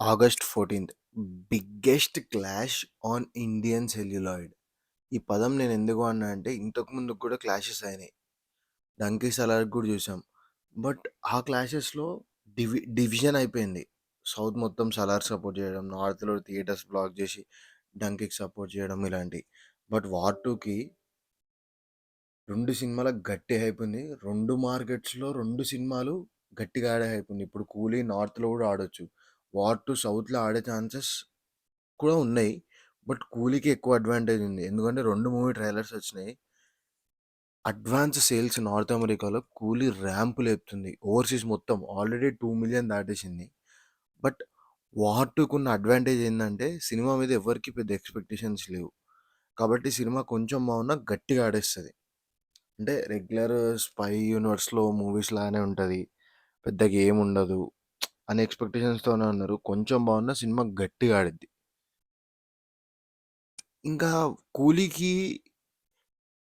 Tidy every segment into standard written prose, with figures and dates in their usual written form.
August 14థ్ biggest clash on Indian celluloid. ఈ పదం నేను ఎందుకు అన్నా అంటే ఇంతకు ముందు కూడా క్లాషెస్ అయినాయి. డంకీ సలార్ కూడా చూసాం. బట్ ఆ క్లాషెస్లో డివిజన్ అయిపోయింది. సౌత్ మొత్తం సలార్ సపోర్ట్ చేయడం, నార్త్లో థియేటర్స్ బ్లాక్ చేసి డంకీకి సపోర్ట్ చేయడం ఇలాంటివి. బట్ వార్ టూకి 2 సినిమాలకు గట్టి హైప్ ఉంది. 2 మార్కెట్స్‌లో 2 సినిమాలు గట్టిగా ఆడే హైప్ ఉంది. ఇప్పుడు 'కూలీ' నార్త్‌లో కూడా ఆడొచ్చు. 'వార్ 2' సౌత్‌లో ఆడే ఛాన్సెస్ కూడా ఉన్నాయి. బట్ 'కూలీ'కి ఎక్కువ అడ్వాంటేజ్ ఉంది. ఎందుకంటే 2 మూవీ ట్రైలర్స్ వచ్చినాయి. అడ్వాన్స్ సేల్స్ నార్త్ అమెరికాలో 'కూలీ' ర్యాంప్ లేపుతుంది. ఓవర్‌సీస్ మొత్తం ఆల్రెడీ 2,000,000 దాటేసింది. బట్ 'వార్ 2'కున్న అడ్వాంటేజ్ ఏందంటే సినిమా మీద ఎవ్వరికీ పెద్ద ఎక్స్‌పెక్టేషన్స్ లేవు. కాబట్టి సినిమా కొంచెం బాగున్నా గట్టిగా ఆడేస్తది. అంటే రెగ్యులర్ స్పై యూనివర్స్‌లో మూవీస్ లాగానే ఉంటది. పెద్దగా ఏముండదు అనే ఎక్స్‌పెక్టేషన్స్‌తోనే ఉన్నారు. కొంచెం బాగున్నా సినిమా గట్టిగా ఆడిద్ది. ఇంకా 'కూలీకి'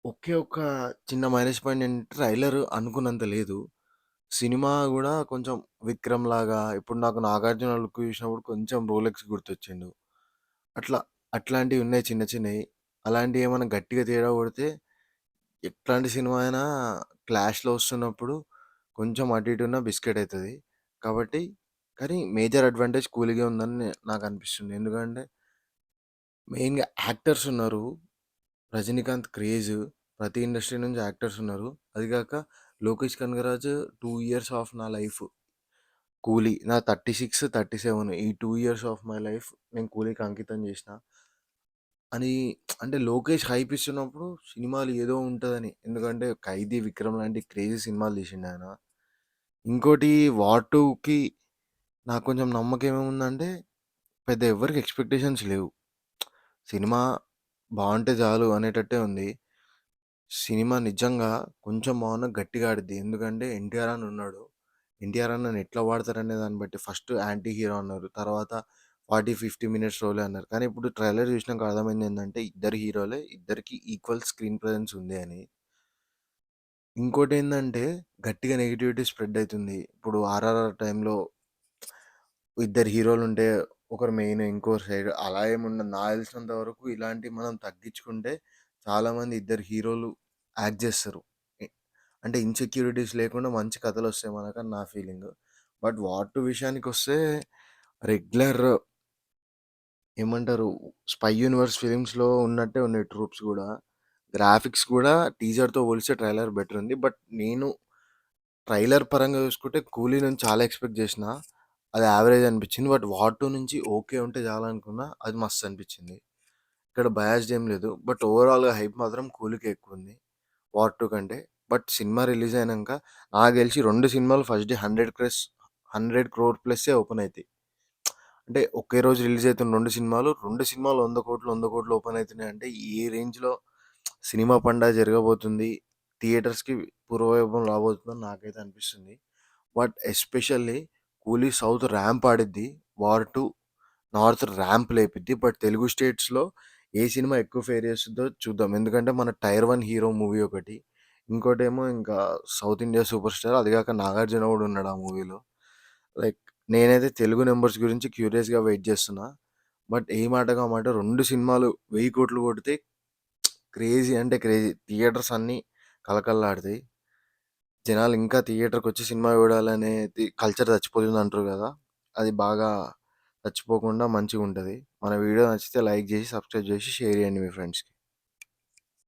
ఒకే ఒక్క చిన్న మైనస్ పాయింట్ ఏంటంటే ట్రైలర్ అనుకున్నంత లేదు. సినిమా గూడా కొంచెం 'విక్రమ్' లాగా ఇప్పుడు నాకు 'నాగార్జున' లుక్ చూసినప్పుడు కొంచెం 'రోలెక్స్' గుర్తొచ్చిండు. అట్లా అట్లాంటివి ఉన్నాయి చిన్న చిన్నయి. అలాంటివి ఏమన్నా గట్టిగా తేడా కొడితే ఎట్లాంటి సినిమా అయినా క్లాష్‌లో వస్తున్నప్పుడు కొంచెం అటు ఇటు ఉన్న బిస్కెట్ అయితది. కాబట్టి కానీ మేజర్ అడ్వాంటేజ్ 'కూలీ'కే ఉందని నాకనిపిస్తుంది. ఎందుకంటే మెయిన్‌గా యాక్టర్స్ ఉన్నారు. రజనీకాంత్ క్రేజ్ ప్రతి ఇండస్ట్రీ నుంచి యాక్టర్స్ ఉన్నారు. అది కాక లోకేష్ కనగరాజు 2 ఇయర్స్ ఆఫ్ నా లైఫ్ కూలీ నా 36, 37 ఈ 2 ఇయర్స్ ఆఫ్ మై లైఫ్ నేను కూలీకి అంకితం చేసిన అని అంటే లోకేష్ హైప్ ఇస్తున్నప్పుడు సినిమాలు ఏదో ఉంటుందని. ఎందుకంటే 'ఖైదీ', 'విక్రమ్' లాంటి క్రేజీ సినిమాలు తీసిండు ఆయన. ఇంకోటి 'వార్ 2'కి నాకు కొంచెం నమ్మకం ఏముందంటే పెద్ద ఎవ్వరికి ఎక్స్పెక్టేషన్స్ లేవు. సినిమా బావుంటే చాలు అనేటట్టే ఉంది. సినిమా నిజంగా కొంచెం బాగున్నా గట్టిగా ఆడిద్ది. ఎందుకంటే 'ఎన్టీఆర్' అని ఉన్నాడు. 'ఎన్టీఆర్' అన్నని ఎట్లా వాడతారనే దాన్ని బట్టి ఫస్ట్ యాంటీ హీరో అన్నారు. తర్వాత 40, 50 మినిట్స్ రోలే అన్నారు. కానీ ఇప్పుడు ట్రైలర్ చూసినాక అర్థమైంది ఏందంటే ఇద్దరు హీరోలే. ఇద్దరికీ ఈక్వల్ స్క్రీన్ ప్రెజెన్స్ ఉంది అని. ఇంకోటేందంటే గట్టిగా నెగటివిటీ స్ప్రెడ్ అయితుంది. ఇప్పుడు 'ఆర్ఆర్ఆర్' టైంలో ఇద్దరు హీరోలుంటే ఒకరు మెయిన్, ఇంకోరు సైడ్ అలా ఏముండదు. నాకు తెలిసినంత వరకు ఇలాంటివి మనం తగ్గించుకుంటే చాలామంది ఇద్దరు హీరోలు యాక్ట్ చేస్తారు. ఎ అంటే ఇన్‌సెక్యూరిటీస్ లేకుండా మంచి కథలొస్తాయి మనకని నా ఫీలింగు. బట్ 'వార్ 2' విషయానికొస్తే రెగ్యులర్ ఏమంటారు స్పై యూనివర్స్ ఫిల్మ్స్‌లో ఉన్నట్టే ఉన్నాయి ట్రూప్స్ గూడా. గ్రాఫిక్స్ గూడా టీజర్‌తో పోలిస్తే ట్రైలర్ బెటర్ ఉంది. బట్ నేను ట్రైలర్ పరంగా చూసుకుంటే 'కూలీ' నుంచి చాలా ఎక్స్‌పెక్ట్ చేసినా. అది యావరేజ్ అనిపించింది. బట్ 'వార్ 2' నుంచి ఓకే ఉంటే చాలనుకున్నా. అది మస్త్ అనిపించింది. ఇక్కడ బయాస్డ్ ఏం లేదు. బట్ ఓవరాల్‌గా హైప్ మాత్రం 'కూలీ'కే ఎక్కువుంది. 'వార్ 2' కంటే. బట్ సినిమా రిలీజ్ అయినంక నాకు తెలిసి 2 సినిమాలు ఫస్ట్ డే 100 క్రోర్ ప్లస్సే ఓపెన్ అయితాయి. అంటే ఒకే రోజు రిలీజ్ అయితున్న 2 సినిమాలు 100,00,00,000, 100,00,00,000 ఓపెన్ అయితున్నాయంటే ఏ రేంజ్‌లో సినిమా పండగ జరగబోతుంది. థియేటర్స్‌కి పూర్వవైభవం రాబోతుందని నాకైతే అనిపిస్తుంది. But especially 'Coolie' south ramp ఆడిద్ది. 'వార్ 2' నార్త్ ర్యాంప్ లేపిద్ది. బట్ తెలుగు స్టేట్స్‌లో ఏ సినిమా ఎక్కువ ఫేర్ చేస్తుందో చూద్దాం. ఎందుకంటే మన టైర్ 1 హీరో మూవీ ఒకటి. ఇంకోటేమో ఇంకా సౌత్ ఇండియా సూపర్ స్టార్. అది కాక 'నాగార్జున' కూడా ఉన్నాడు ఆ మూవీలో. లైక్ నేనైతే తెలుగు నంబర్స్ గురించి క్యూరియస్‌గా వెయిట్ చేస్తున్నా. బట్ ఏ మాటకి ఆ మాట 2 సినిమాలు 1000,00,00,000 కొడితే క్రేజీ అంటే క్రేజీ. థియేటర్స్ అన్నీ కళకళలాడతాయి. జనాలు ఇంకా థియేటర్‌కొచ్చి సినిమా చూడాలనేది కల్చర్ చచ్చిపోతుందంటారు గదా! అది బాగా చచ్చిపోకుండా మంచిగుంటది. మన వీడియో నచ్చితే లైక్ జేసి, సబ్స్క్రైబ్ జేసి, షేర్ చేయండి మీ ఫ్రెండ్స్‌కి.